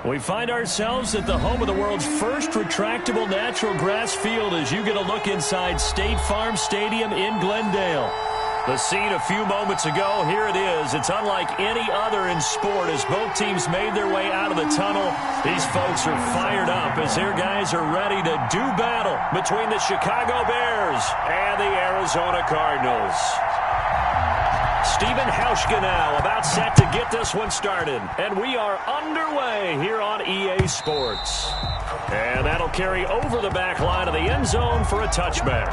We find ourselves at the home of the world's first retractable natural grass field as you get a look inside State Farm Stadium in Glendale. The scene a few moments ago, here it is. It's unlike any other in sport as both teams made their way out of the tunnel. These folks are fired up as their guys are ready to do battle between the Chicago Bears and the Arizona Cardinals. Stephen Hauschka now about set to get this one started. And we are underway here on EA Sports. And that'll carry over the back line of the end zone for a touchback.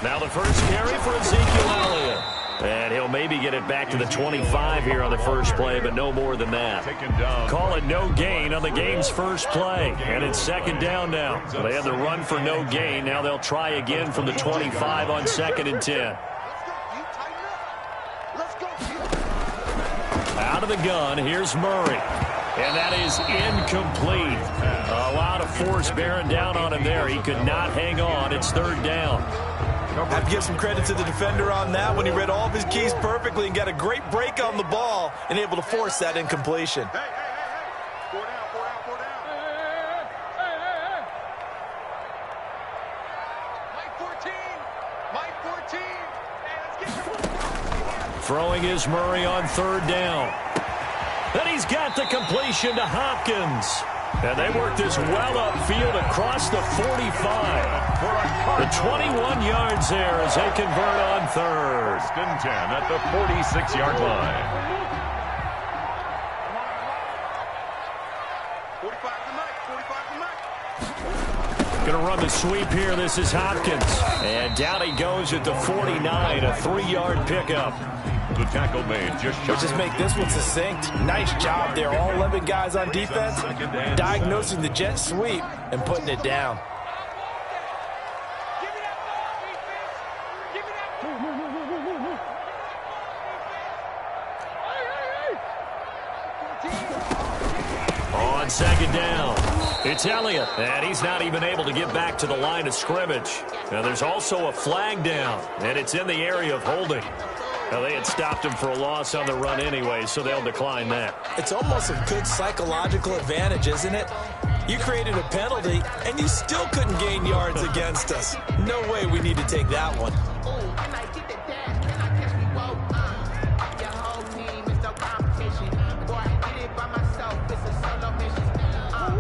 Now the first carry for Ezekiel Elliott. And he'll maybe get it back to the 25 here on the first play, but no more than that. Call it no gain on the game's first play. And it's second down now. So they had the run for no gain. Now they'll try again from the 25 on 2nd and 10. Out of the gun, here's Murray. And that is incomplete. A lot of force bearing down on him there. He could not hang on. It's third down. I have to give some credit to the defender on that when he read all of his keys perfectly and got a great break on the ball and able to force that incompletion. Hey. 4 down. Mike 14. Hey, let's get Throwing is Murray on third down. Then he's got the completion to Hopkins. And they work this well upfield across the 45. The 21 yards there as they convert on third. 1st and 10 at the 46-yard line. 45 to Mike. Going to run the sweep here. This is Hopkins. And down he goes at the 49, a 3-yard pickup. The tackle made Just make this one succinct. Nice job there. All 11 guys on defense diagnosing the jet sweep and putting it down. On second down, it's Elliott, and he's not even able to get back to the line of scrimmage. Now there's also a flag down, and it's in the area of holding. Now, they had stopped him for a loss on the run anyway, so they'll decline that. It's almost a good psychological advantage, isn't it? You created a penalty, and you still couldn't gain yards against us. No way we need to take that one.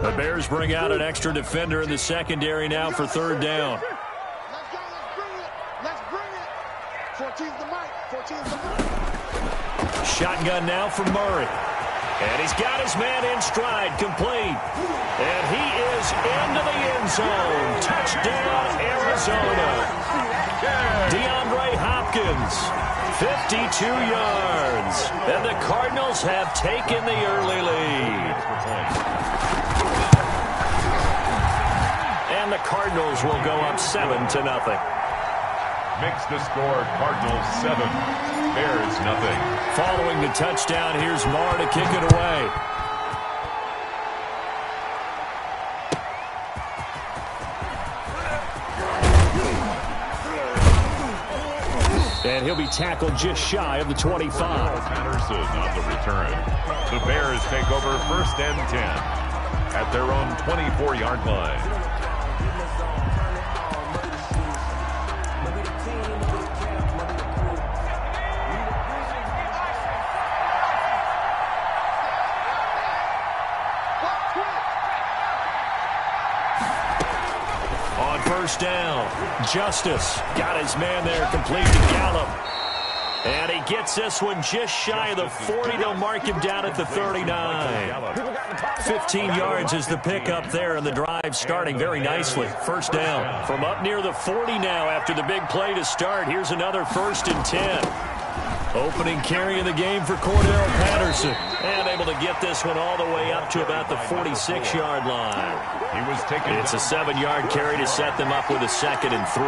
The Bears bring out an extra defender in the secondary now for third down. Let's bring it. 14's the Mike. Shotgun now for Murray. And he's got his man in stride, complete. And he is into the end zone. Touchdown, Arizona. DeAndre Hopkins, 52 yards. And the Cardinals have taken the early lead. And the Cardinals will go up 7-0. Makes the score Cardinals 7, Bears nothing. Following the touchdown, here's Marr to kick it away. And he'll be tackled just shy of the 25. Patterson on the return. The Bears take over 1st and 10 at their own 24-yard line. On first down, Justice got his man there, complete to Gallup. And he gets this one just shy of the 40. They'll mark him down at the 39. 15 yards is the pickup there, and the drive starting very nicely. First down from up near the 40 now after the big play to start. Here's another 1st and 10. Opening carry of the game for Cordell Patterson. And able to get this one all the way up to about the 46-yard line. It's a 7-yard carry to set them up with a 2nd and 3.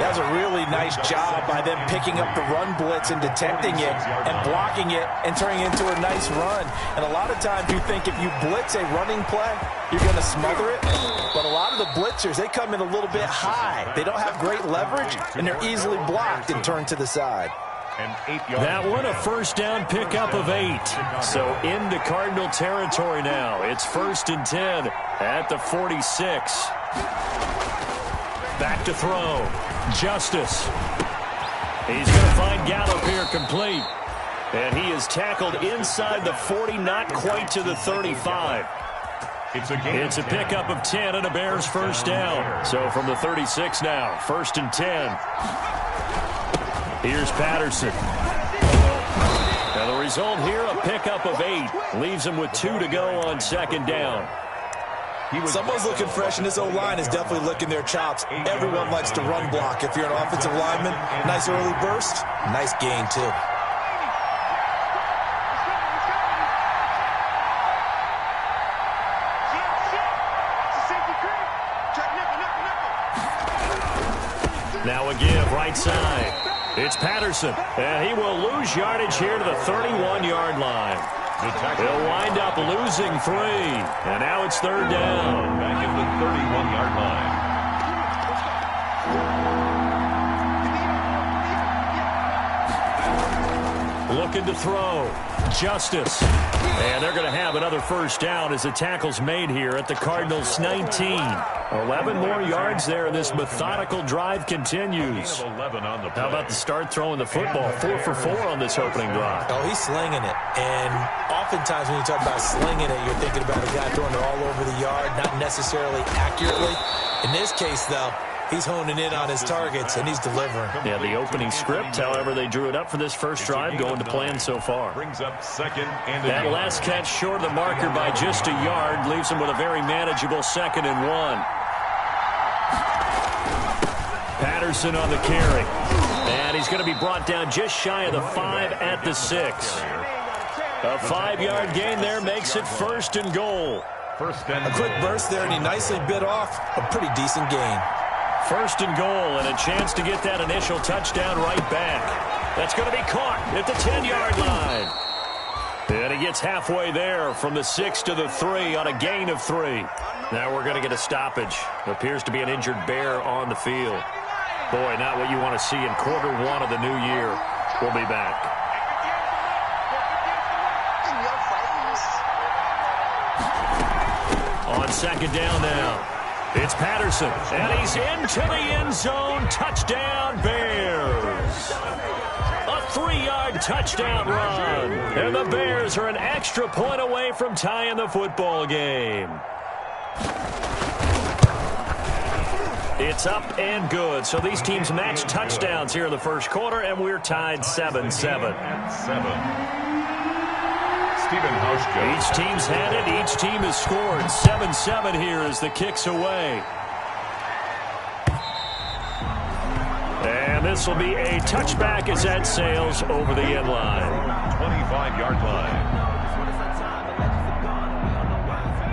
That was a really nice job by them picking up the run blitz and detecting it and blocking it and turning it into a nice run. And a lot of times you think if you blitz a running play, you're going to smother it. But a lot of the blitzers, they come in a little bit high. They don't have great leverage, and they're easily blocked and turned to the side. That one a first down pickup of 8. So into Cardinal territory now. It's 1st and 10 at the 46. Back to throw. Justice. He's going to find Gallup here complete. And he is tackled inside the 40, not quite to the 35. It's a pickup of 10 and a Bears first down. So from the 36 now, 1st and 10. Here's Patterson. Now the result here, a pickup of 8. Leaves him with 2 to go on 2nd down. Someone's looking fresh, and this O-line is definitely licking their chops. Everyone likes to run block. If you're an offensive lineman, nice early burst, nice gain too. Now a give, right side. It's Patterson, and he will lose yardage here to the 31-yard line. He'll wind up losing 3, and now it's 3rd down. Back at the 31-yard line. Looking to throw. Justice. And they're going to have another first down as the tackle's made here at the Cardinals' 19. 11 more yards there, and this methodical drive continues. How about the start throwing the football? 4 for 4 on this opening drive. Oh, he's slinging it. And oftentimes when you talk about slinging it, you're thinking about a guy throwing it all over the yard, not necessarily accurately. In this case, though, he's honing in on his targets, and he's delivering. Yeah, the opening script, however, they drew it up for this first drive, going to plan so far. Brings up 2nd and that last catch short of the marker by just a yard leaves him with a very manageable 2nd and 1. Patterson on the carry. And he's going to be brought down just shy of the 5 at the 6. A 5-yard gain there makes it 1st and goal. A quick burst there, and he nicely bit off a pretty decent gain. 1st and goal, and a chance to get that initial touchdown right back. That's going to be caught at the 10-yard line. And he gets halfway there from the 6 to the 3 on a gain of 3. Now we're going to get a stoppage. Appears to be an injured Bear on the field. Boy, not what you want to see in quarter 1 of the new year. We'll be back. On 2nd down now. It's Patterson, and he's into the end zone. Touchdown, Bears. A 3-yard touchdown run. And the Bears are an extra point away from tying the football game. It's up and good. So these teams match touchdowns here in the first quarter, and we're tied 7-7. Each team's had it. Each team has scored. 7-7 here as the kick's away. And this will be a touchback as that sails over the end line. 25-yard line.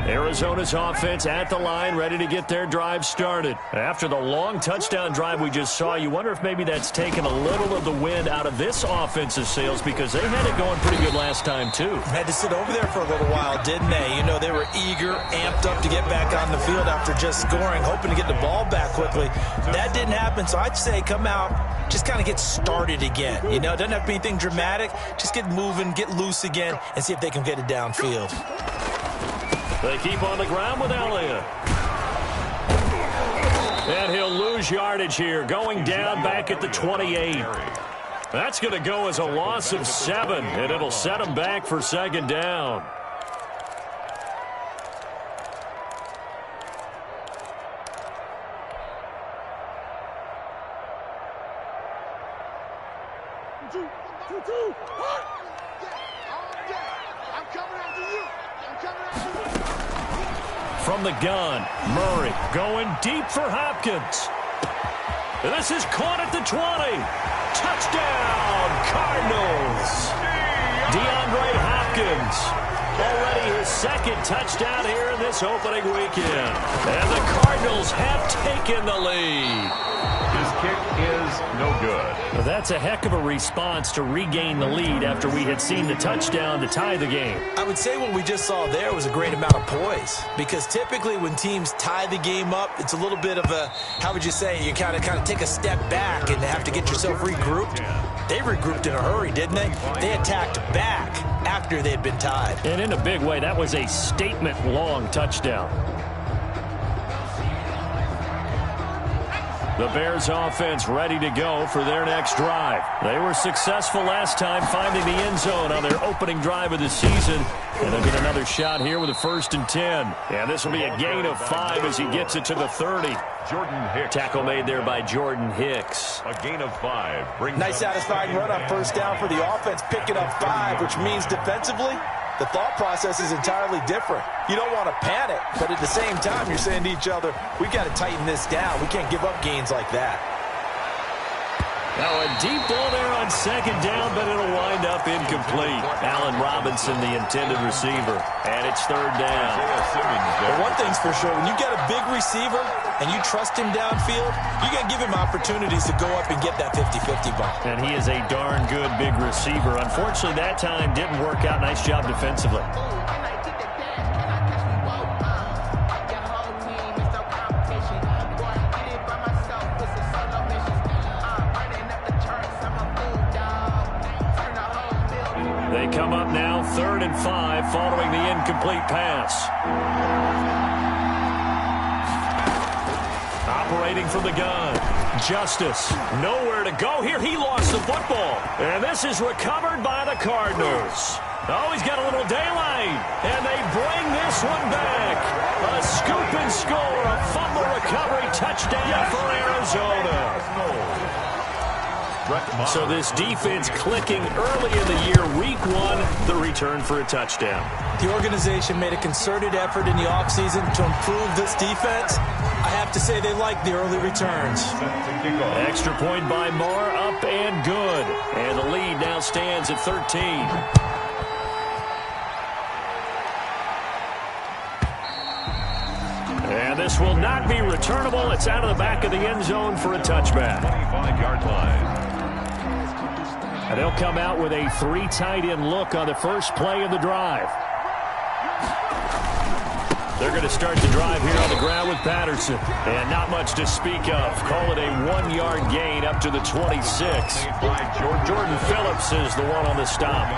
Arizona's offense at the line, ready to get their drive started. After the long touchdown drive we just saw, you wonder if maybe that's taken a little of the wind out of this offense's sails, because they had it going pretty good last time, too. Had to sit over there for a little while, didn't they? You know, they were eager, amped up to get back on the field after just scoring, hoping to get the ball back quickly. That didn't happen, so I'd say come out, just kind of get started again. You know, it doesn't have to be anything dramatic. Just get moving, get loose again, and see if they can get it downfield. They keep on the ground with Elliott. And he'll lose yardage here, going down back at the 28. That's going to go as a loss of 7, and it'll set him back for 2nd down. From the gun, Murray going deep for Hopkins. This is caught at the 20. Touchdown, Cardinals! DeAndre Hopkins, already his second touchdown here in this opening weekend. And the Cardinals have taken the lead. His kick is no good. Well, that's a heck of a response to regain the lead after we had seen the touchdown to tie the game. I would say what we just saw there was a great amount of poise, because typically when teams tie the game up, it's a little bit of a, how would you say, you kind of take a step back and have to get yourself regrouped. They regrouped in a hurry, didn't they? They attacked back after they had been tied. And in a big way, that was a statement-long touchdown. The Bears offense ready to go for their next drive. They were successful last time finding the end zone on their opening drive of the season. And they'll get another shot here with a 1st and 10. And this will be a gain of 5 as he gets it to the 30. Jordan Hicks. Tackle made there by Jordan Hicks. A gain of 5. Brings nice satisfying run on 1st down for the offense, picking up 5, which means defensively, the thought process is entirely different. You don't want to panic, but at the same time, you're saying to each other, we got to tighten this down. We can't give up gains like that. Now a deep ball there on 2nd down, but it'll wind up incomplete. Allen Robinson, the intended receiver, and it's 3rd down. Well, one thing's for sure, when you get a big receiver and you trust him downfield, you got to give him opportunities to go up and get that 50-50 ball. And he is a darn good big receiver. Unfortunately, that time didn't work out. Nice job defensively. They come up now 3rd and 5 following the incomplete pass. Operating from the gun. Justice. Nowhere to go here. He lost the football. And this is recovered by the Cardinals. Oh, he's got a little daylight. And they bring this one back. A scoop and score. A fumble recovery touchdown for Arizona. So this defense clicking early in the year, week 1, the return for a touchdown. The organization made a concerted effort in the offseason to improve this defense. I have to say they like the early returns. Extra point by Marr, up and good. And the lead now stands at 13. And this will not be returnable. It's out of the back of the end zone for a touchback. 25-yard line. And they'll come out with a 3 tight end look on the first play of the drive. They're going to start the drive here on the ground with Patterson. And not much to speak of. Call it a 1-yard gain up to the 26. Jordan Phillips is the one on the stop.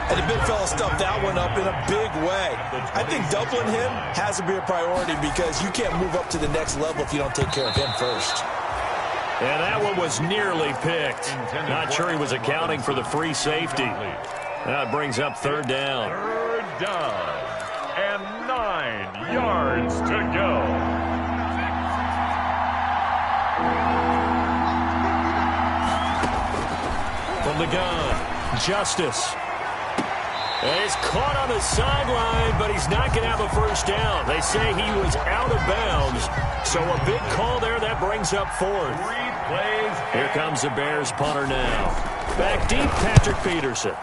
And the big fella stuffed that one up in a big way. I think doubling him has to be a priority, because you can't move up to the next level if you don't take care of him first. And that one was nearly picked. Not sure he was accounting for the free safety. That brings up 3rd down. 3rd down. And 9 yards to go. From the gun, Justice. And he's caught on the sideline, but he's not going to have a 1st down. They say he was out of bounds. So a big call there that brings up 4th. 3 plays. Here comes the Bears punter now. Back deep, Patrick Peterson.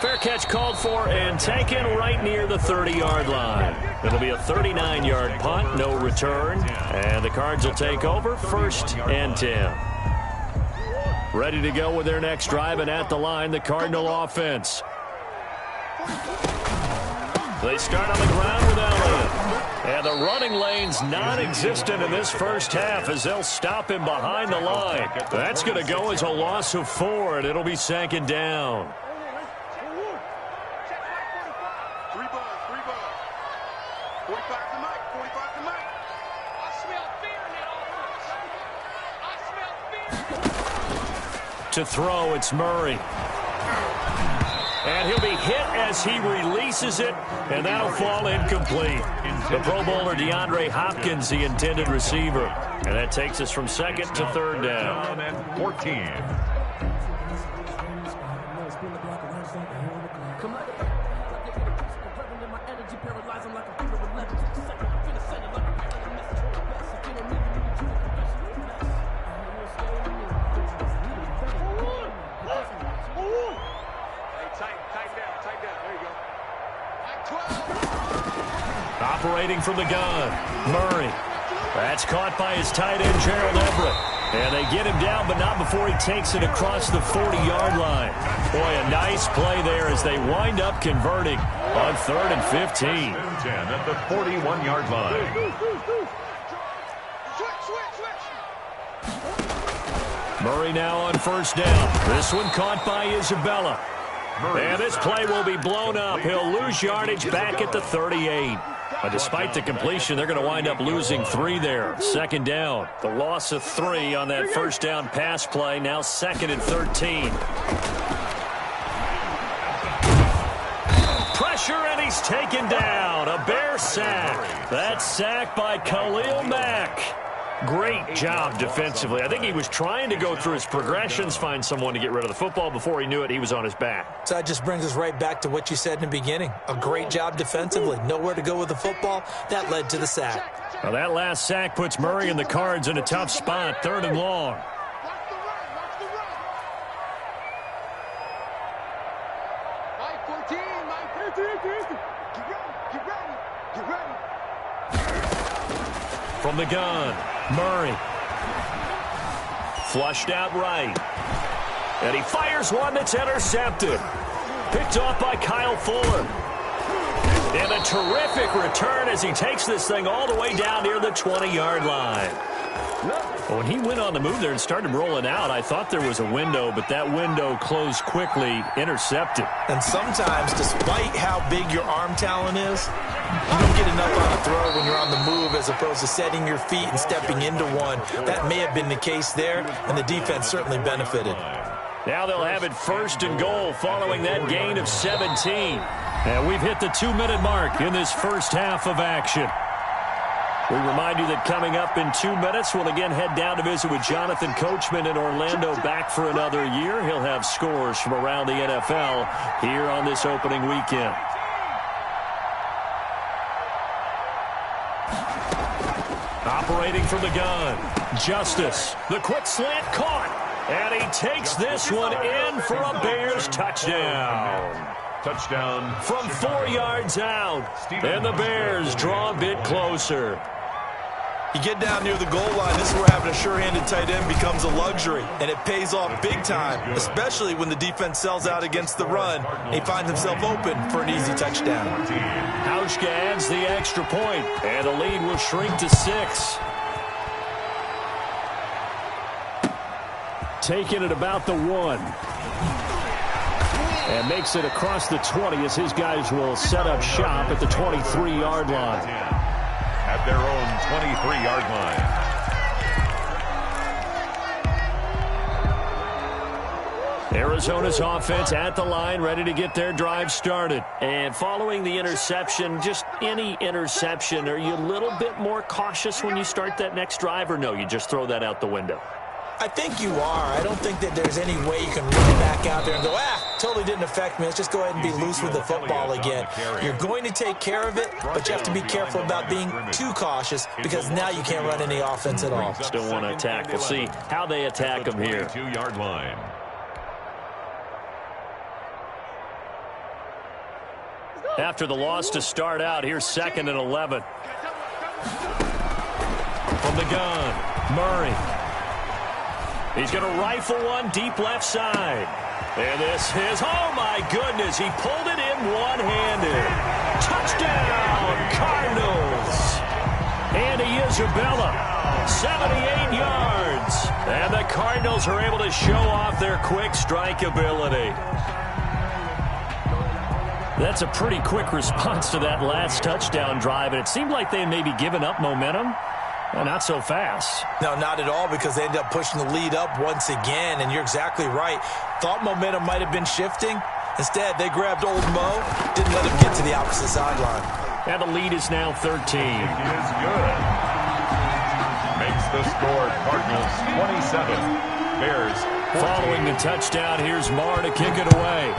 Fair catch called for and taken right near the 30-yard line. It'll be a 39-yard punt, no return. And the Cards will take over 1st and 10. Ready to go with their next drive, and at the line, the Cardinal offense. They start on the ground with Elliott. And the running lane's non-existent in this first half as they'll stop him behind the line. That's going to go as a loss of 4, and it'll be 2nd down. 3 buzz. 45 to Mike. 45 to Mike. I smell fear in that offense. I smell fear. To throw, it's Murray. And he'll be hit as he releases it, and that'll fall incomplete. The Pro Bowler DeAndre Hopkins, the intended receiver. And that takes us from 2nd to 3rd down. And 14. Operating from the gun, Murray. That's caught by his tight end, Gerald Everett. And they get him down, but not before he takes it across the 40-yard line. Boy, a nice play there as they wind up converting on 3rd and 15. 10 at the 41-yard line. Murray now on 1st down. This one caught by Isabella. And this play will be blown up. He'll lose yardage back at the 38. But despite the completion, they're going to wind up losing 3 there. 2nd down. The loss of 3 on that 1st down pass play. Now 2nd and 13. Pressure, and he's taken down. A Bear sack. That's sacked by Khalil Mack. Great job defensively. I think he was trying to go through his progressions, find someone to get rid of the football. Before he knew it, he was on his back. So that just brings us right back to what you said in the beginning. A great job defensively. Nowhere to go with the football. That led to the sack. Now that last sack puts Murray and the Cards in a tough spot. 3rd and long. From the gun, Murray. Flushed out right. And he fires one that's intercepted. Picked off by Kyle Fuller. And a terrific return as he takes this thing all the way down near the 20-yard line. When he went on the move there and started rolling out, I thought there was a window, but that window closed quickly, intercepted. And sometimes, despite how big your arm talent is, you don't get enough on a throw when you're on the move as opposed to setting your feet and stepping into one. That may have been the case there, and the defense certainly benefited. Now they'll have it 1st and goal following that gain of 17. And we've hit the 2-minute mark in this first half of action. We remind you that coming up in 2 minutes, we'll again head down to visit with Jonathan Coachman in Orlando, back for another year. He'll have scores from around the NFL here on this opening weekend. Operating from the gun, Justice. The quick slant caught. And he takes this one in for a Bears touchdown. Touchdown. From 4 yards out. And the Bears draw a bit closer. You get down near the goal line, this is where having a sure-handed tight end becomes a luxury. And it pays off big time, especially when the defense sells out against the run. He finds himself open for an easy touchdown. Hauschka adds the extra point, and the lead will shrink to 6. Taking it about the 1. And makes it across the 20 as his guys will set up shop at the 23-yard line. At their own 23-yard line. Arizona's offense at the line, ready to get their drive started. And following the interception, just any interception, are you a little bit more cautious when you start that next drive, or no, you just throw that out the window? I think you are. I don't think that there's any way you can run back out there and go, totally didn't affect me. Let's just go ahead and be loose with the football again. You're going to take care of it, but you have to be careful about being too cautious because now you can't run any offense at all. Still want to attack. We'll see how they attack them here. 22-yard line. After the loss to start out, here's 2nd and 11. From the gun, Murray. He's going to rifle one deep left side. And this is, oh my goodness, he pulled it in one-handed. Touchdown, Cardinals. Andy Isabella, 78 yards. And the Cardinals are able to show off their quick strike ability. That's a pretty quick response to that last touchdown drive, and it seemed like they had maybe given up momentum. Well, not so fast. No, not at all, because they ended up pushing the lead up once again, and you're exactly right. Thought momentum might have been shifting. Instead, they grabbed old Mo, didn't let him get to the opposite sideline. And the lead is now 13. It is good. Makes the score Cardinals 27. Bears 14. Following the touchdown, here's Marr to kick it away.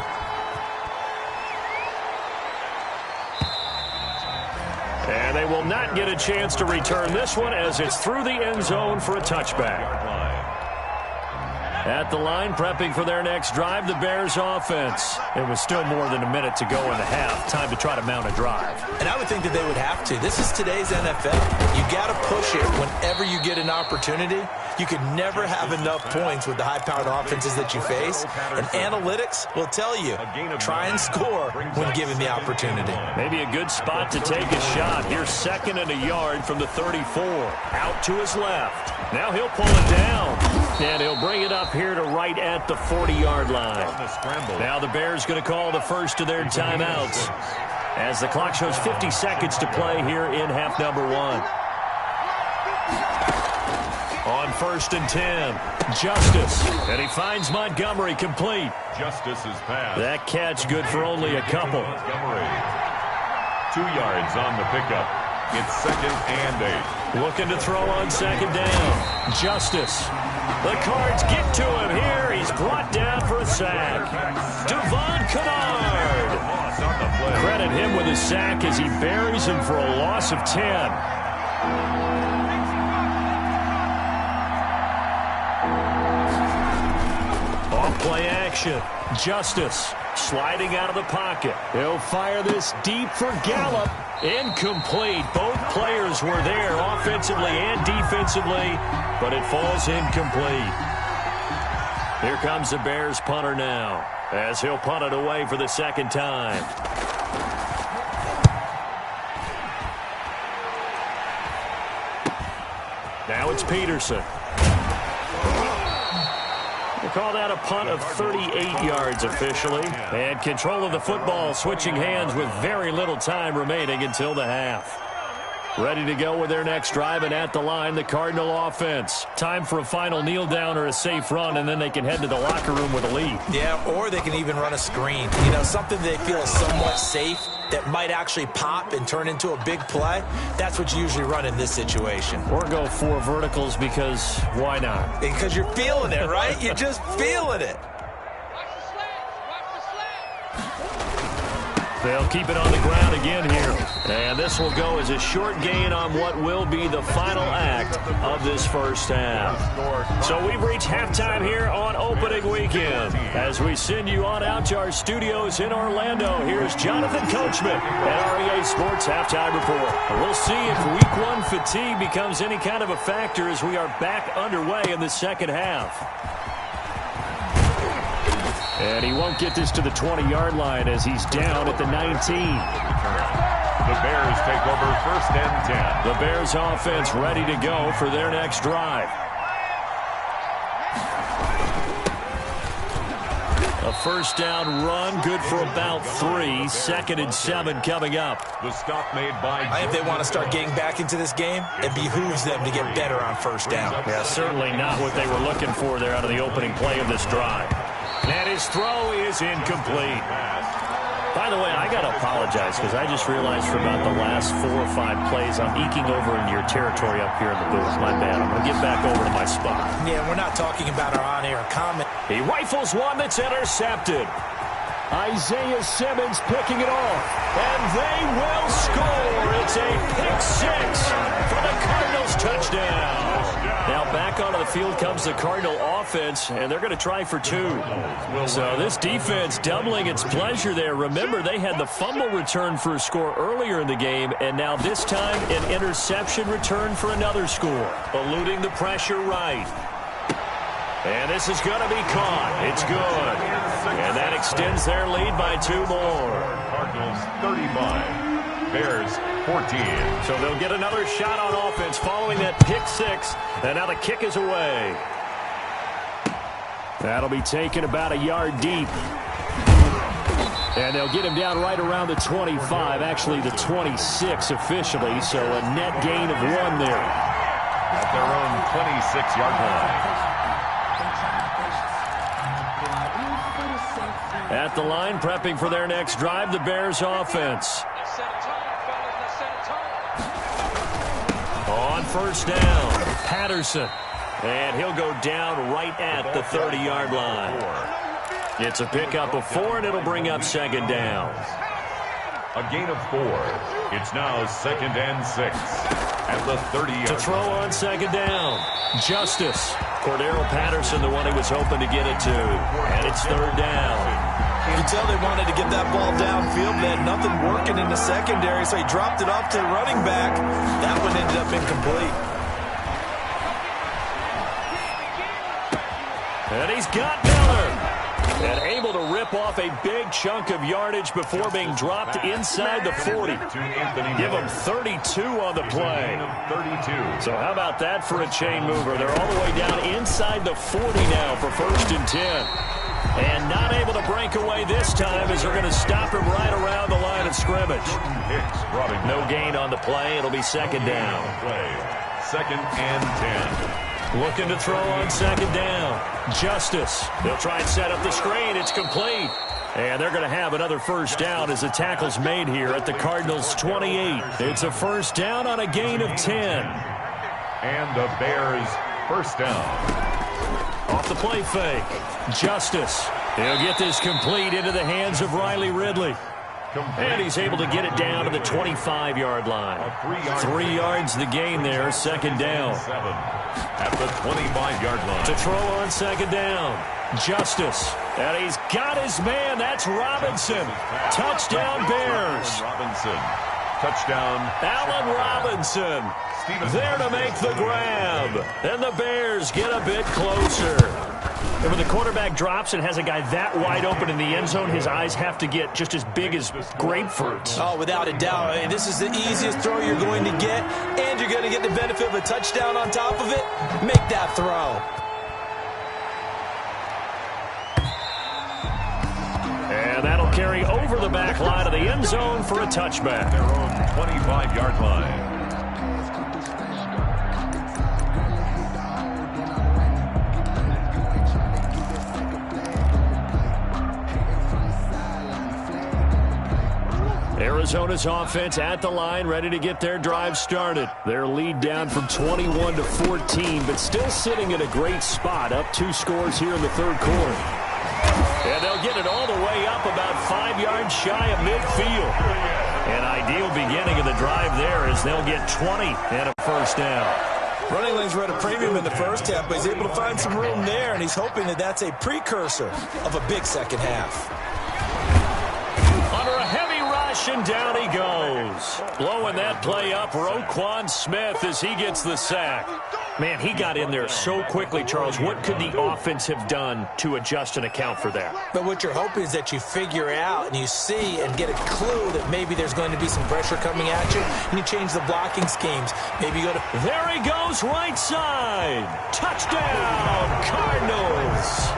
And they will not get a chance to return this one as it's through the end zone for a touchback. At the line, prepping for their next drive, the Bears offense. It was still more than a minute to go in the half. Time to try to mount a drive. And I would think that they would have to. This is today's NFL. You got to push it whenever you get an opportunity. You can never have enough points with the high-powered offenses that you face. And analytics will tell you, try and score when given the opportunity. Maybe a good spot to take a shot. Here's 2nd and a yard from the 34. Out to his left. Now he'll pull it down. And he'll bring it up here to right at the 40-yard line. Now the Bears going to call the first of their timeouts as the clock shows 50 seconds to play here in half number 1. On 1st and 10, Justice. And he finds Montgomery complete. Justice's pass. That catch good for only a couple. Montgomery. 2 yards on the pickup. It's 2nd and 8. Looking to throw on 2nd down. Justice. The Cards get to him here. He's brought down for a sack. Devon Kennard. Credit him with a sack as he buries him for a loss of 10. Off-play action. Justice sliding out of the pocket. He'll fire this deep for Gallup. Incomplete. Both players were there offensively and defensively, but it falls incomplete. Here comes the Bears punter now as he'll punt it away for the 2nd time. Now it's Peterson. They call that a punt of 38 yards officially. And control of the football switching hands with very little time remaining until the half. Ready to go with their next drive, and at the line, the Cardinal offense. Time for a final kneel down or a safe run, and then they can head to the locker room with a lead. Yeah, or they can even run a screen. You know, something they feel is somewhat safe that might actually pop and turn into a big play. That's what you usually run in this situation. Or go 4 verticals because why not? Because you're feeling it, right? You're just feeling it. They'll keep it on the ground again here. And this will go as a short gain on what will be the final act of this first half. So we've reached halftime here on opening weekend. As we send you on out to our studios in Orlando, here's Jonathan Coachman at REA Sports Halftime Report. We'll see if Week 1 fatigue becomes any kind of a factor as we are back underway in the second half. And he won't get this to the 20-yard line as he's down at the 19. The Bears take over 1st and 10. The Bears offense ready to go for their next drive. A 1st down run, good for about 3. 2nd and 7 coming up. The stop made by... If they want to start getting back into this game, it behooves them to get better on 1st down. Yeah, certainly not what they were looking for there out of the opening play of this drive. And his throw is incomplete. By the way, I got to apologize because I just realized for about the last 4 or 5 plays, I'm eking over into your territory up here in the booth. My bad. I'm going to get back over to my spot. Yeah, we're not talking about our on-air comment. He rifles one that's intercepted. Isaiah Simmons picking it off. And they will score. It's a pick 6 for the Cardinals touchdown. Now back onto the field comes the Cardinal offense, and they're going to try for 2. So this defense doubling its pleasure there. Remember, they had the fumble return for a score earlier in the game, and now this time an interception return for another score. Eluding the pressure right. And this is going to be caught. It's good. And that extends their lead by 2 more. Cardinals 35, Bears 14. So they'll get another shot on offense following that pick 6. And now the kick is away. That'll be taken about a yard deep. And they'll get him down right around the 25, actually the 26 officially. So a net gain of 1 there. At their own 26-yard line. At the line, prepping for their next drive, the Bears offense. On 1st down, Patterson. And he'll go down right at the 30-yard line. It's a pickup of 4, and it'll bring up 2nd down. A gain of 4. It's now 2nd and 6. at the 30-yard To throw on second down. Justice. Cordero Patterson, the one he was hoping to get it to. And it's third down. You can tell they wanted to get that ball downfield. They had nothing working in the secondary, so he dropped it off to the running back. That one ended up incomplete. And he's got Miller. And able to rip off a big chunk of yardage before being dropped inside the 40. Give him 32 on the play. So how about that for a chain mover? They're all the way down inside the 40 now for 1st and 10. And not able to break away this time as they're going to stop him right around the line of scrimmage. No gain on the play. It'll be second down. 2nd and 10. Looking to throw on second down. Justice. They'll try and set up the screen. It's complete. And they're going to have another first down as the tackle's made here at the Cardinals' 28. It's a first down on a gain of 10. And the Bears' first down. Off the play fake. Justice. He'll get this complete into the hands of Riley Ridley. And he's able to get it down to the 25-yard line. 3 yards the gain there, second down. At the 25-yard line. To throw on second down. Justice. And he's got his man. That's Robinson. Touchdown Bears. Robinson. Touchdown. Allen Robinson. There to make the grab. And the Bears get a bit closer. And when the quarterback drops and has a guy that wide open in the end zone, his eyes have to get just as big as grapefruits. Oh, without a doubt. I mean, this is the easiest throw you're going to get, and you're going to get the benefit of a touchdown on top of it. Make that throw. And that'll carry over the back line of the end zone for a touchback. Their own 25-yard line. Arizona's offense at the line, ready to get their drive started. Their lead down from 21 to 14, but still sitting at a great spot, up 2 scores here in the third quarter. And they'll get it all the way up about 5 yards shy of midfield. An ideal beginning of the drive there as they'll get 20 and a first down. Running lanes were at a premium in the first half, but he's able to find some room there, and he's hoping that that's a precursor of a big second half. Under a heavy rush, and down he goes. Blowing that play up, Roquan Smith as he gets the sack. Man, he got in there so quickly, Charles. What could the offense have done to adjust and account for that? But what you're hoping is that you figure out and you see and get a clue that maybe there's going to be some pressure coming at you, and you change the blocking schemes. Maybe you go to... There he goes, right side. Touchdown, Cardinals.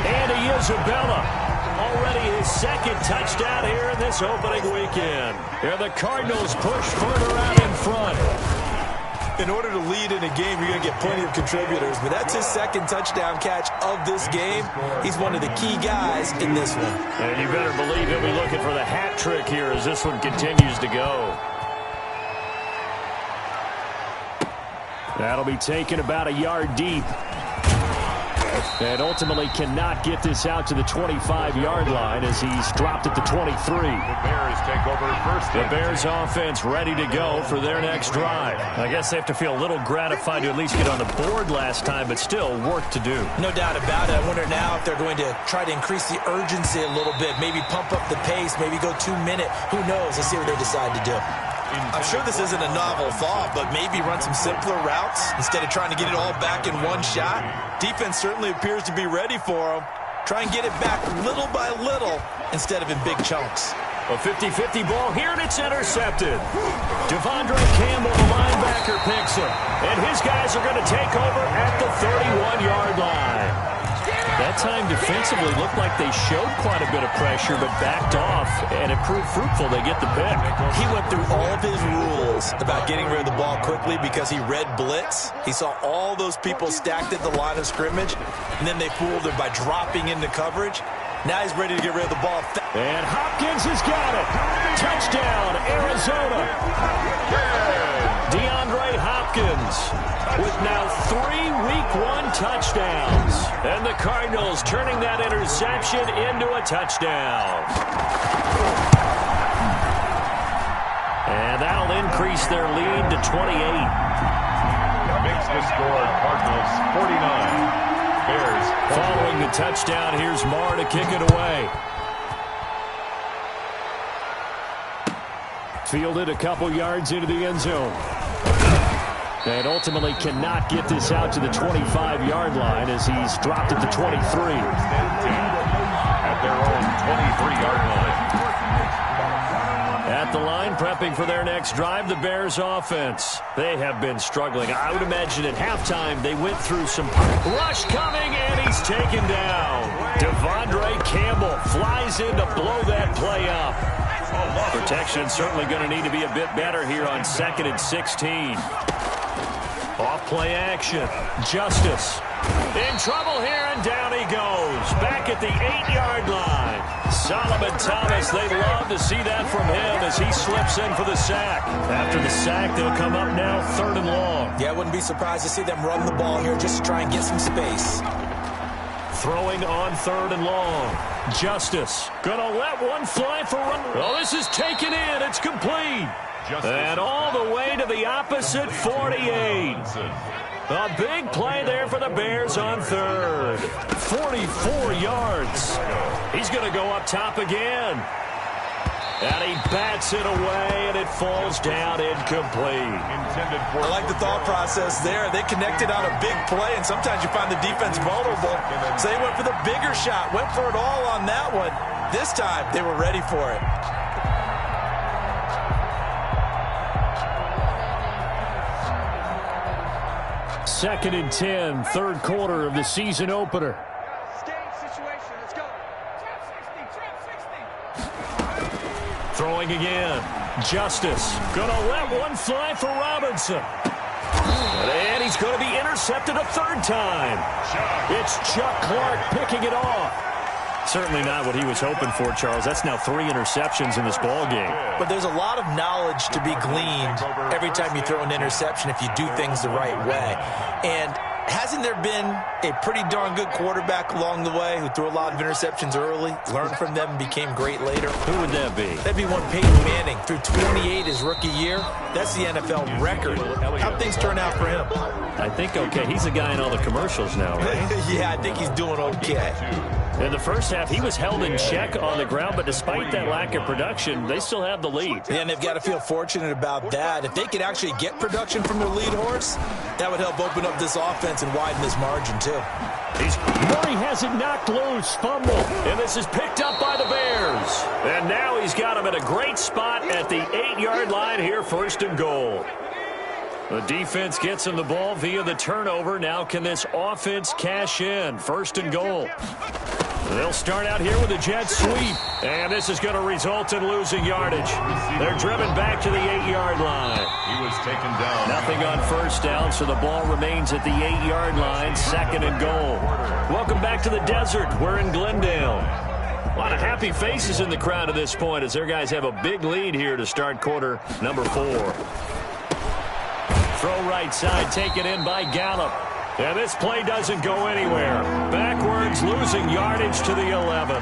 Andy Isabella. Already his second touchdown here in this opening weekend. And the Cardinals push further out in front. In order to lead in a game, you're going to get plenty of contributors, but that's his second touchdown catch of this game. He's one of the key guys in this one. And you better believe he'll be looking for the hat trick here as this one continues to go. That'll be taken about a yard deep. And ultimately cannot get this out to the 25-yard line as he's dropped at the 23. The Bears take over first. The Bears offense ready to go for their next drive. I guess they have to feel a little gratified to at least get on the board last time, but still work to do. No doubt about it. I wonder now if they're going to try to increase the urgency a little bit, maybe pump up the pace, maybe go 2-minute. Who knows? Let's see what they decide to do. I'm sure this isn't a novel thought, but maybe run some simpler routes instead of trying to get it all back in one shot. Defense certainly appears to be ready for them. Try and get it back little by little instead of in big chunks. A 50-50 ball here, and it's intercepted. Devondre Campbell, the linebacker, picks him. And his guys are going to take over at the 31-yard line. That time defensively looked like they showed quite a bit of pressure, but backed off, and it proved fruitful. They get the pick. He went through all of his rules about getting rid of the ball quickly because he read blitz. He saw all those people stacked at the line of scrimmage, and then they fooled him by dropping into coverage. Now he's ready to get rid of the ball. And Hopkins has got it. Touchdown, Arizona. DeAndre Hopkins with now 3 Week 1 touchdowns. And the Cardinals turning that interception into a touchdown. And that'll increase their lead to 28. Makes the score Cardinals 49. Bears. Following the touchdown, here's Marr to kick it away. Fielded a couple yards into the end zone. And ultimately cannot get this out to the 25-yard line as he's dropped it to 23. At their own 23-yard line. At the line, prepping for their next drive, the Bears offense. They have been struggling. I would imagine at halftime they went through some rush coming, and he's taken down. Devondre Campbell flies in to blow that play up. Protection certainly going to need to be a bit better here on 2nd and 16. Off play action. Justice in trouble here, and down he goes. Back at the 8-yard line. Solomon Thomas, they love to see that from him as he slips in for the sack. After the sack, they'll come up now 3rd and long. Yeah, I wouldn't be surprised to see them run the ball here just to try and get some space. Throwing on 3rd and long. Justice gonna let one fly for run. Oh, this is taken in. It's complete. And all the way to the opposite 48. A big play there for the Bears on 3rd. 44 yards. He's going to go up top again. And he bats it away, and it falls down incomplete. I like the thought process there. They connected on a big play, and sometimes you find the defense vulnerable. So they went for the bigger shot, went for it all on that one. This time, they were ready for it. Second and 10, 3rd quarter of the season opener. Throwing again. Justice gonna let one fly for Robinson. And he's going to be intercepted a 3rd time. It's Chuck Clark picking it off. Certainly not what he was hoping for, Charles. That's now 3 interceptions in this ball game. But there's a lot of knowledge to be gleaned every time you throw an interception if you do things the right way. And hasn't there been a pretty darn good quarterback along the way who threw a lot of interceptions early, learned from them, and became great later? Who would that be? That'd be one Peyton Manning. Threw 28 his rookie year. That's the NFL record. How'd things turn out for him? I think okay. He's a guy in all the commercials now, right? Yeah, I think he's doing okay. In the first half, he was held in check on the ground, but despite that lack of production, they still have the lead. Yeah, and they've got to feel fortunate about that. If they could actually get production from their lead horse, that would help open up this offense and widen this margin, too. Murray has it knocked loose, fumble, and this is picked up by the Bears. And now he's got him at a great spot at the 8-yard line here, 1st and goal. The defense gets him the ball via the turnover. Now can this offense cash in? 1st and goal. They'll start out here with a jet sweep, and this is going to result in losing yardage. They're driven back to the 8-yard line. He was taken down. Nothing on 1st down, so the ball remains at the 8-yard line, 2nd and goal. Welcome back to the desert. We're in Glendale. A lot of happy faces in the crowd at this point as their guys have a big lead here to start quarter number 4. Throw right side, taken in by Gallup. And this play doesn't go anywhere. Backwards, losing yardage to the 11.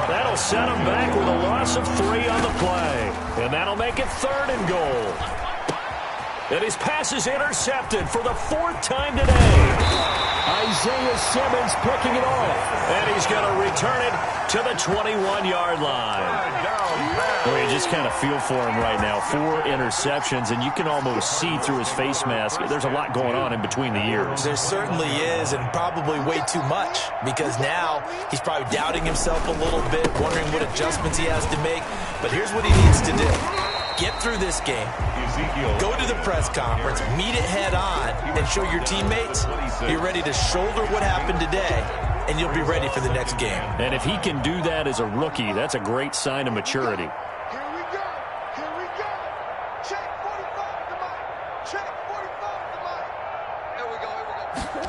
That'll set him back with a loss of 3 on the play. And that'll make it 3rd and goal. And his pass is intercepted for the 4th time today. Isaiah Simmons picking it off. And he's going to return it to the 21-yard line. Well, you just kind of feel for him right now. 4 interceptions, and you can almost see through his face mask. There's a lot going on in between the ears. There certainly is, and probably way too much, because now he's probably doubting himself a little bit, wondering what adjustments he has to make. But here's what he needs to do. Get through this game, go to the press conference, meet it head on, and show your teammates you're ready to shoulder what happened today, and you'll be ready for the next game. And if he can do that as a rookie, that's a great sign of maturity. Here we go. Here we go. Check 45 to Mike. Check 45 to Mike. Here we go. Here we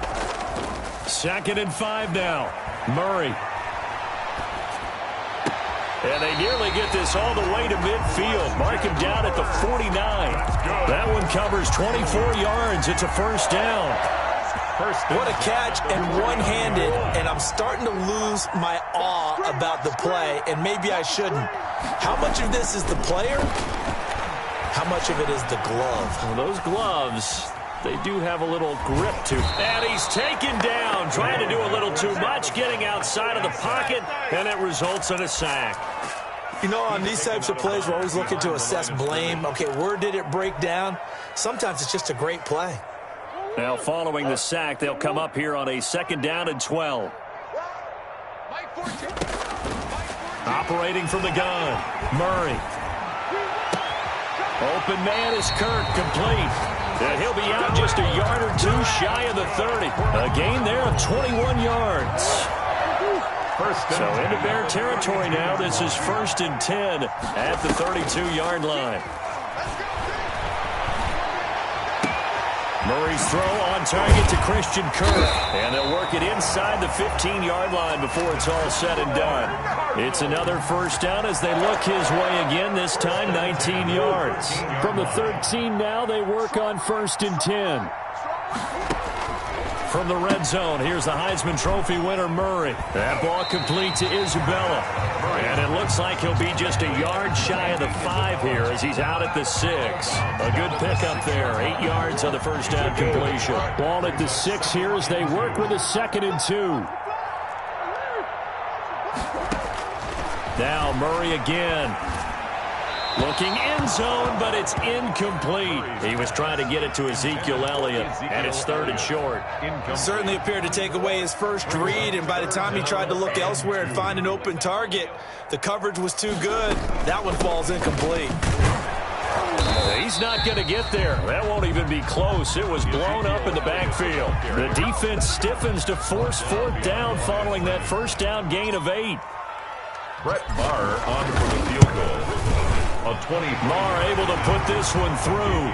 go. 2nd and 5 now. Murray. And they nearly get this all the way to midfield. Mark him down at the 49. That one covers 24 yards. It's a 1st down. What a catch, and one-handed, and I'm starting to lose my awe about the play, and maybe I shouldn't. How much of this is the player? How much of it is the glove? Well, those gloves, they do have a little grip to them. And he's taken down, trying to do a little too much, getting outside of the pocket, and it results in a sack. You know, on these types of plays, we're always looking to assess blame. Okay, where did it break down? Sometimes it's just a great play. Now, following the sack, they'll come up here on a 2nd down and 12. Operating from the gun, Murray. Open man is Kirk, complete. And he'll be out just a yard or two shy of the 30. A gain there of 21 yards. So into Bear territory now. This is 1st and 10 at the 32-yard line. Murray's throw on target to Christian Kirk. And they'll work it inside the 15-yard line before it's all said and done. It's another 1st down as they look his way again, this time 19 yards. From the 13 now, they work on 1st and 10. From the red zone, here's the Heisman Trophy winner, Murray. That ball complete to Isabella. And it looks like he'll be just a yard shy of the 5 here as he's out at the 6. A good pickup there, 8 yards on the 1st down completion. Ball at the 6 here as they work with a 2nd and 2. Now Murray again. Looking end zone, but it's incomplete. He was trying to get it to Ezekiel Elliott, and it's 3rd and short. Certainly appeared to take away his first read, and by the time he tried to look elsewhere and find an open target, the coverage was too good. That one falls incomplete. He's not going to get there. That won't even be close. It was blown up in the backfield. The defense stiffens to force 4th down following that 1st down gain of 8. Brett Maher on for the field goal. A 20. Maher able to put this one through.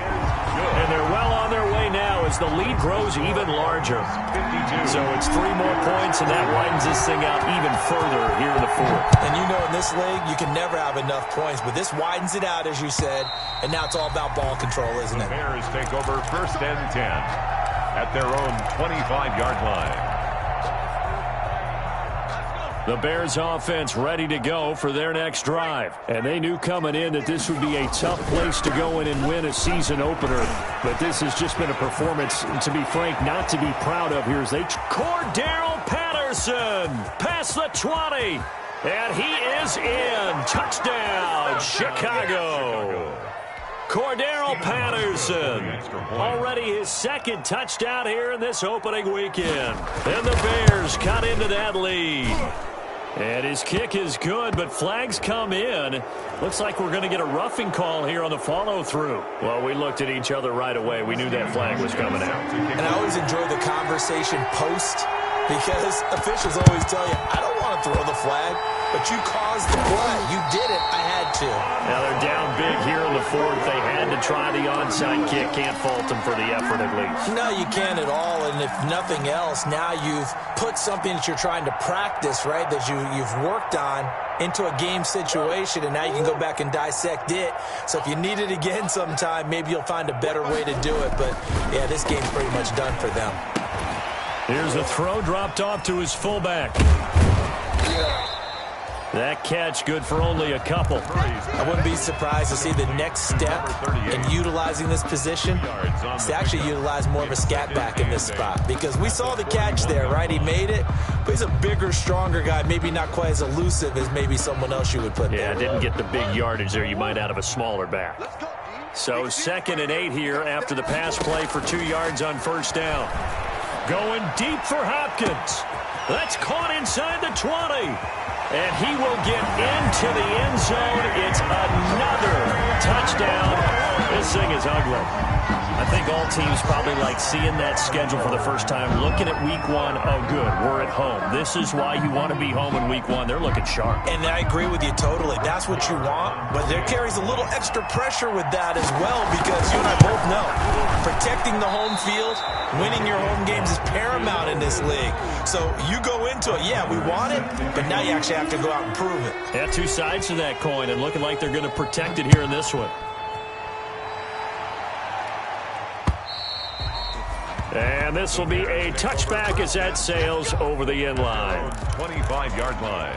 And they're well on their way now as the lead grows even larger. 52. So it's 3 more points, and that widens this thing out even further here in the 4th. And you know in this league, you can never have enough points, but this widens it out, as you said, and now it's all about ball control, isn't it? The Bears take over 1st and 10 at their own 25-yard line. The Bears offense ready to go for their next drive. And they knew coming in that this would be a tough place to go in and win a season opener. But this has just been a performance, to be frank, not to be proud of here as they... Cordero Patterson past the 20. And he is in. Touchdown, Chicago. Cordero Patterson, already his 2nd touchdown here in this opening weekend. And the Bears cut into that lead. And his kick is good, but flags come in. Looks like we're going to get a roughing call here on the follow-through. Well, we looked at each other right away. We knew that flag was coming out. And I always enjoy the conversation post because officials always tell you, I don't want to throw the flag, but you caused the play. You did it. I had to. Now they're down big here in the 4th. They had to try the onside kick. Can't fault them for the effort at least. No, you can't at all. And if nothing else, now you've put something that you're trying to practice, right, that you've worked on into a game situation, and now you can go back and dissect it. So if you need it again sometime, maybe you'll find a better way to do it. But, yeah, this game's pretty much done for them. Here's a throw dropped off to his fullback. That catch good for only a couple. I wouldn't be surprised to see the next step in utilizing this position is to actually utilize more of a scat back in this spot. Because we saw the catch there, right? He made it, but he's a bigger, stronger guy, maybe not quite as elusive as maybe someone else you would put there. Yeah, didn't get the big yardage there you might out of a smaller back. So 2nd and 8 here after the pass play for 2 yards on 1st down. Going deep for Hopkins. That's caught inside the 20. And he will get into the end zone. It's another touchdown. This thing is ugly. I think all teams probably like seeing that schedule for the first time, looking at week 1. Oh, good, we're at home. This is why you want to be home in week 1. They're looking sharp. And I agree with you totally. That's what you want. But there carries a little extra pressure with that as well because you and I both know protecting the home field, winning your home games is paramount in this league. So you go into it, yeah, we want it, but now you actually have to go out and prove it. Yeah, 2 sides to that coin, and looking like they're going to protect it here in this one. And this will be a touchback as that sails over the end line. 25-yard line.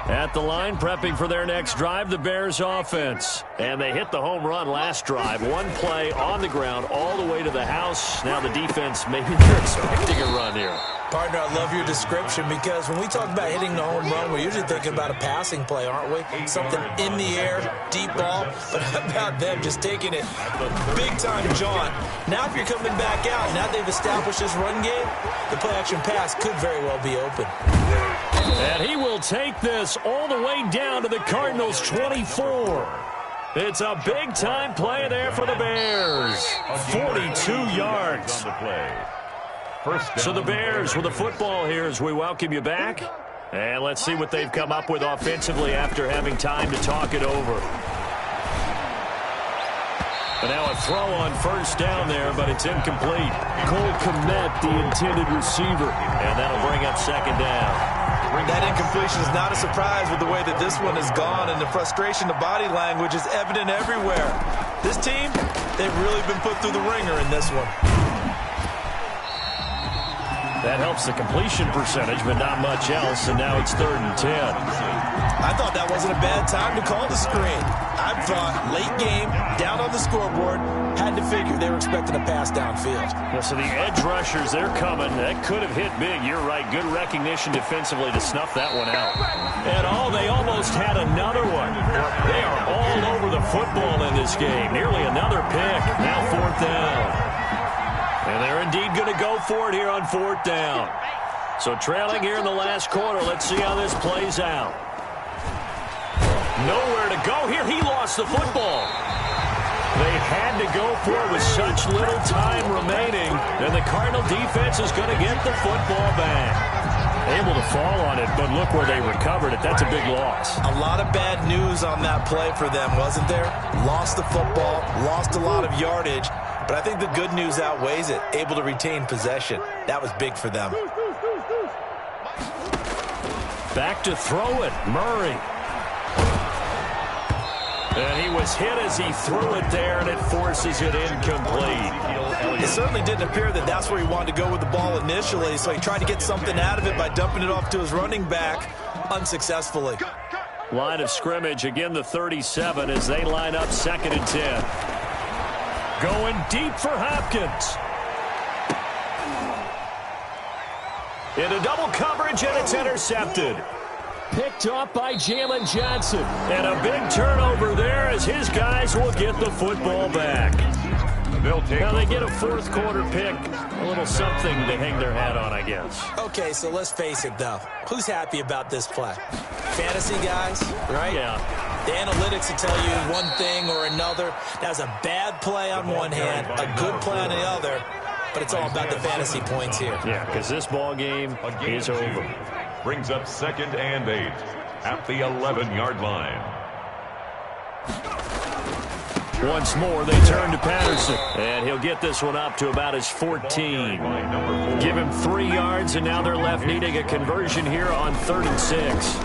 At the line, prepping for their next drive, the Bears offense. And they hit the home run last drive. One play on the ground all the way to the house. Now the defense, maybe they're expecting a run here. Partner, I love your description because when we talk about hitting the home run, we're usually thinking about a passing play, aren't we? Something in the air, deep ball. But how about them just taking it big time, John? Now if you're coming back out, now they've established this run game, the play-action pass could very well be open. And he will take this all the way down to the Cardinals' 24. It's a big-time play there for the Bears. 42 yards. So the Bears with the football here as we welcome you back. And let's see what they've come up with offensively after having time to talk it over. And now a throw on first down there, but it's incomplete. Cole Kmet, the intended receiver. And that'll bring up second down. That incompletion is not a surprise with the way that this one has gone, and the frustration, the body language is evident everywhere. This team, they've really been put through the ringer in this one. That helps the completion percentage, but not much else, and now it's 3rd and 10. I thought that wasn't a bad time to call the screen. I thought late game, down on the scoreboard, had to figure they were expecting a pass downfield. Yeah, so the edge rushers, they're coming. That could have hit big. You're right. Good recognition defensively to snuff that one out. And they almost had another one. They are all over the football in this game. Nearly another pick. Now 4th down. And they're indeed going to go for it here on 4th down. So trailing here in the last quarter. Let's see how this plays out. Nowhere to go here. He lost the football. They had to go for it with such little time remaining. And the Cardinal defense is going to get the football back. Able to fall on it, but look where they recovered it. That's a big loss. A lot of bad news on that play for them, wasn't there? Lost the football, lost a lot of yardage. But I think the good news outweighs it. Able to retain possession. That was big for them. Back to throw it. Murray. And he was hit as he threw it there, and it forces it incomplete. It certainly didn't appear that that's where he wanted to go with the ball initially, so he tried to get something out of it by dumping it off to his running back unsuccessfully. Line of scrimmage, again the 37 as they line up 2nd and 10. Going deep for Hopkins. Into double coverage, and it's intercepted. Picked up by Jalen Johnson. And a big turnover there as his guys will get the football back. Now they get a 4th quarter pick. A little something to hang their hat on, I guess. Okay, so let's face it, though. Who's happy about this play? Fantasy guys, right? Yeah. The analytics will tell you one thing or another. That was a bad play on one hand, a good play on the other, but it's all about the fantasy points here. Yeah, because this ball game is over. Brings up 2nd and 8 at the 11-yard line. Once more, they turn to Patterson, and he'll get this one up to about his 14. Give him 3 yards, and now they're left needing a conversion here on 3rd and 6.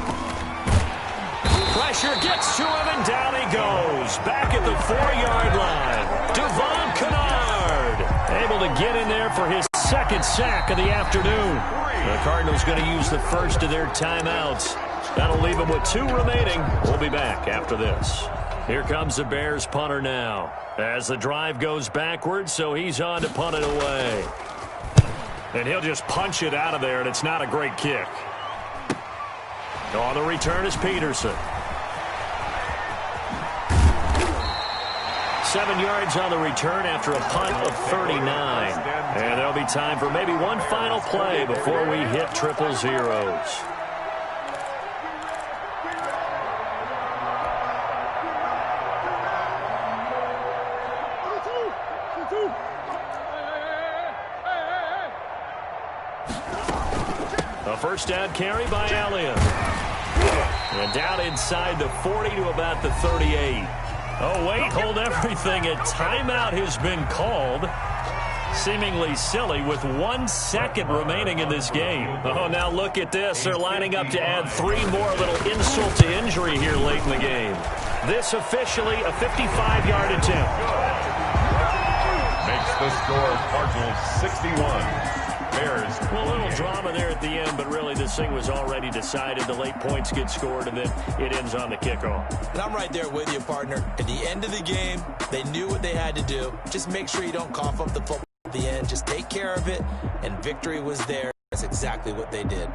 Pressure gets to him, and down he goes. Back at the 4-yard line. Devon Kennard able to get in there for his 2nd sack of the afternoon. The Cardinals going to use the first of their timeouts. That'll leave them with 2 remaining. We'll be back after this. Here comes the Bears punter now. As the drive goes backwards, so he's on to punt it away. And he'll just punch it out of there, and it's not a great kick. On the return is Peterson. 7 yards on the return after a punt of 39. And there'll be time for maybe one final play before we hit 000. A first down carry by Elliott. And down inside the 40 to about the 38. Oh, wait, hold everything. A timeout has been called. Seemingly silly with 1 second remaining in this game. Oh, now look at this. They're lining up to add 3 more, a little insult to injury here late in the game. This officially a 55-yard attempt. Makes the score Cardinals 61. Bears. Well, a little drama there at the end, but really this thing was already decided. The late points get scored, and then it ends on the kickoff. And I'm right there with you, partner. At the end of the game, they knew what they had to do. Just make sure you don't cough up the football at the end. Just take care of it, and victory was there. That's exactly what they did.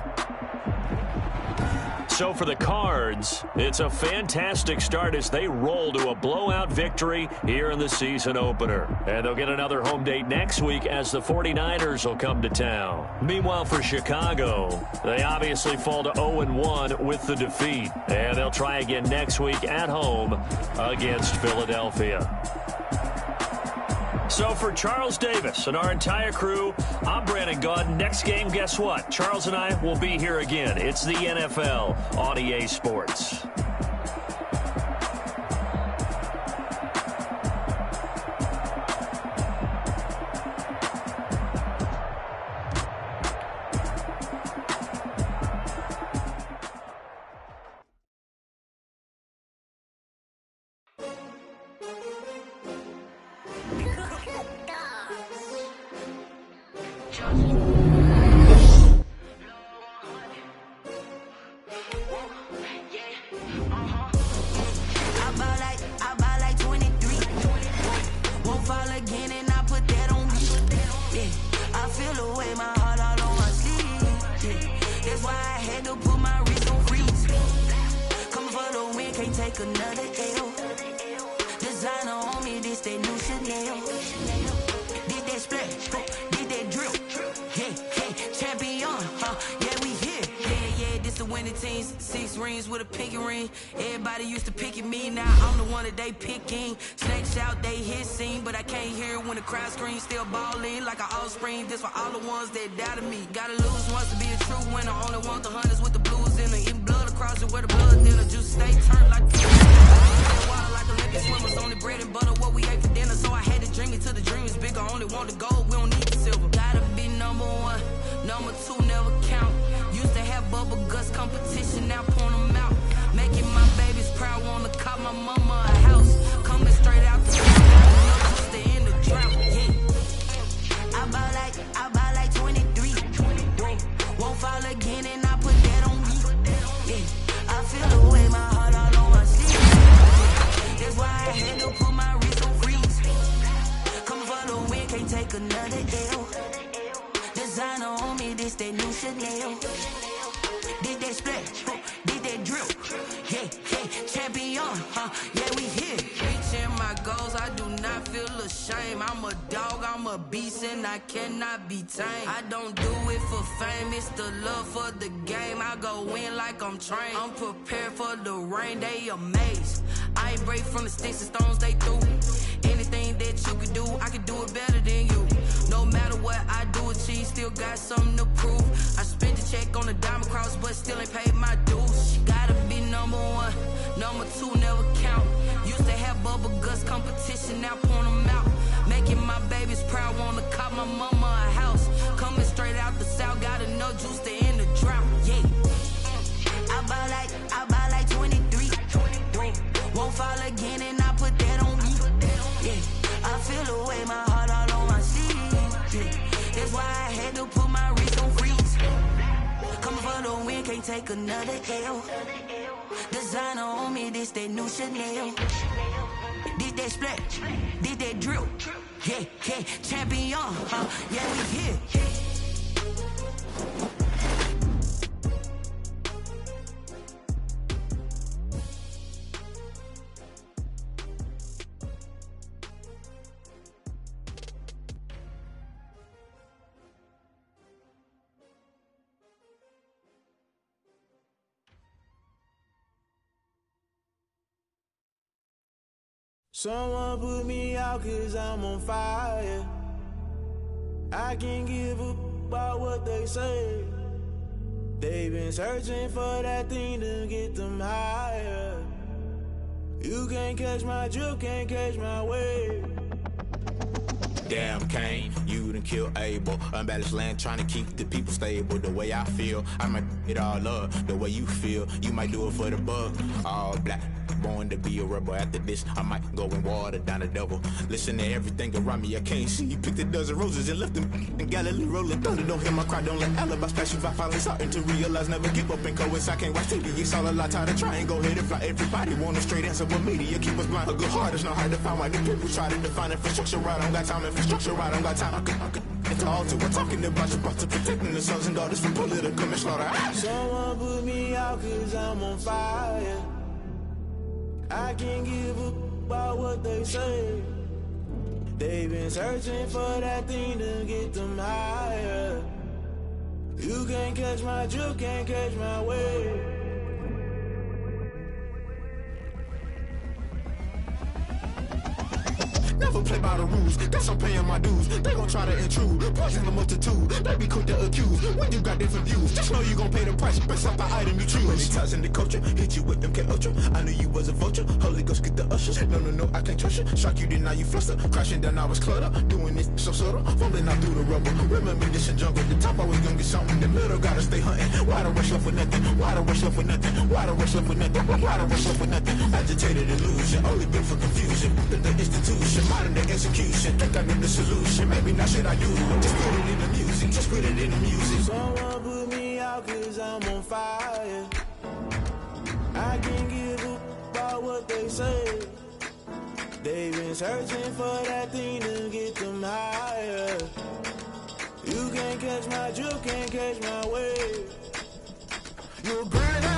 So for the Cards, it's a fantastic start as they roll to a blowout victory here in the season opener. And they'll get another home date next week as the 49ers will come to town. Meanwhile, for Chicago, they obviously fall to 0-1 with the defeat. And they'll try again next week at home against Philadelphia. So for Charles Davis and our entire crew, I'm Brandon Gaudin. Next game, guess what? Charles and I will be here again. It's the NFL on EA Sports. This for all the ones that doubted me. Gotta lose once to be a true winner. Only want the hunters with the blues in it. Eating blood across it where the blood thinner. Juice stay turned like water like Olympic swimmers. Only bread and butter what we ate for dinner. So I had to dream it till the dream is bigger. Only want the gold, we don't need the silver. Gotta be number one, number two never count. Used to have bubble guts competition, now point them out. Making my babies proud, wanna call my mama a house. Coming straight out the just to end the drought. Yeah. I buy like 23. Won't fall again and I put that on me. Yeah. I feel the way, my heart all on my sleeve. That's why I had to put my wrist on freeze. Come for the win, can't take another L. Designer on me, this that new Chanel. Did that splash, did that drill. Yeah, champion, yeah, we here. Reaching my goals, I do not feel ashamed. I'm a dog, I'm a beast, and I cannot be tamed. I don't do it for fame, it's the love for the game. I go in like I'm trained. I'm prepared for the rain, they amazed. I ain't break from the sticks and stones they threw. Anything that you could do, I could do it better than you. No matter what I do achieve, still got something to prove. I spent the check on the diamond cross, but still ain't paid my dues. Gotta be number one, number two never count. Used to have bubble guts competition, now point them out. Making my babies proud, wanna call my mama a house. Coming straight out the south, got enough juice to end the drought. Yeah, I buy like 23. Won't fall again and I put that on me. Yeah, I feel the way, my heart all on my sleeve. Yeah, that's why I had to put my wrist on freeze. Coming for the win, can't take another L. Designer on me, this that new Chanel. Did that splash, did that drill. Yeah, champion, yeah, we here. Someone put me out 'cause I'm on fire. I can't give a about what they say. They've been searching for that thing to get them higher. You can't catch my drift, can't catch my wave. Damn Kane, you done kill Abel. Unbalanced land trying to keep the people stable. The way I feel, I might it all up. The way you feel, you might do it for the bug. All black, born to be a rebel. After this, I might go and water down the devil. Listen to everything around me, I can't see. Picked a dozen roses and left them in Galilee rolling thunder. Don't hear my cry, don't let alibis pass you. I finally starting to realize, never give up and coincide. I can't watch TV, it's all a lot. Tired of trying, go ahead and fly. Everybody want a straight answer, but media keep us blind. A good heart is not hard to find. Why the people try to define infrastructure right? I don't got time, infrastructure right? I don't got time. I could it's all to we're talking about to protecting the sons and daughters from political manslaughter. Someone put me out cause I'm on fire. I can't give up about what they say. They've been searching for that thing to get them higher. You can't catch my drift, can't catch my wave. Never play by the rules, guess I'm paying my dues. They gon' try to intrude, poison the multitude. They be quick to accuse, when you got different views. Just know you gon' pay the price, based off the item you choose. Many times in the culture, hit you with MK Ultra. I knew you was a vulture, Holy Ghost get the ushers. No, I can't trust you. Shock you, then now you fluster. Crashing down, I was cluttered. Doing this so subtle, falling out through the rubble. Remember this a jungle, the top always gonna get something. In the middle, gotta stay hunting. Why the rush left with nothing? Why the rush left with nothing? Why the rush left with nothing? Why the rush left with nothing? Agitated illusion, only built for confusion. The institution, modern day execution. Think I know the solution. Maybe not shit I do. Just put it in the music. Just put it in the music. Someone put me out cause I'm on fire. I can't give up about what they say. They've been searching for that thing to get them higher. You can't catch my drift, can't catch my wave. You'll burn out.